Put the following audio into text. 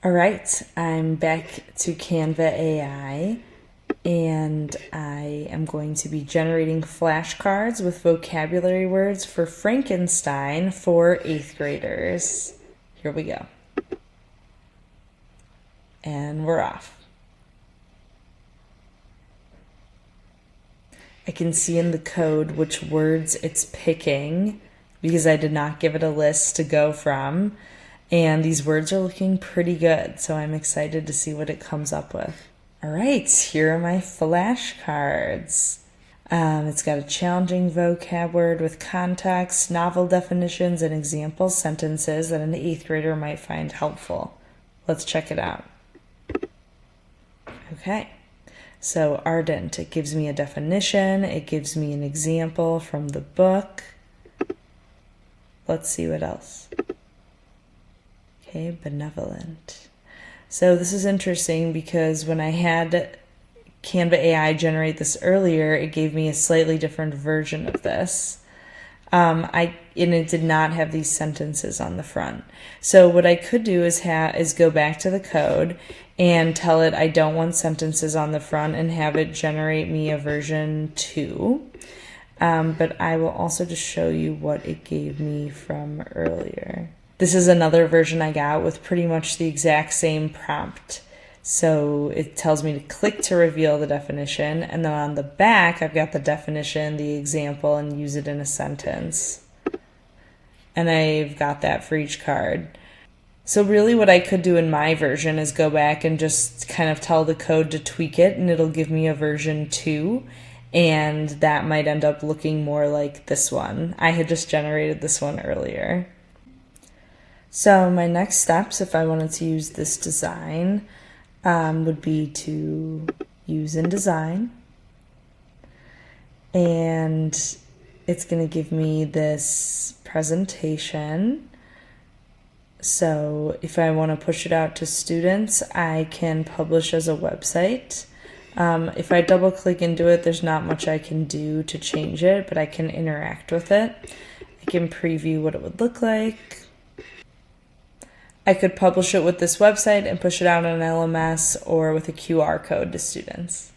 All right, I'm back to Canva AI, and I am going to be generating flashcards with vocabulary words for Frankenstein for 8th graders. Here we go. And we're off. I can see in the code which words it's picking because I did not give it a list to go from. And these words are looking pretty good, so I'm excited to see what it comes up with. All right, here are my flashcards. It's got a challenging vocab word with context, novel definitions, and example sentences that an 8th grader might find helpful. Let's check it out. Okay, so ardent, it gives me a definition, it gives me an example from the book. Let's see what else. Okay, benevolent. So this is interesting because when I had Canva AI generate this earlier, it gave me a slightly different version of this. And it did not have these sentences on the front. So what I could do is go back to the code and tell it I don't want sentences on the front and have it generate me a version 2. But I will also just show you what it gave me from earlier. This is another version I got with pretty much the exact same prompt. So it tells me to click to reveal the definition, and then on the back I've got the definition, the example, and use it in a sentence. And I've got that for each card. So really what I could do in my version is go back and just kind of tell the code to tweak it, and it'll give me a version 2, and that might end up looking more like this one. I had just generated this one earlier. So my next steps, if I wanted to use this design, would be to use InDesign, and it's going to give me this presentation. So if I want to push it out to students, I can publish as a website. If I double click into it, there's not much I can do to change it, but I can interact with it. I can preview what it would look like. I could publish it with this website and push it out on an LMS or with a QR code to students.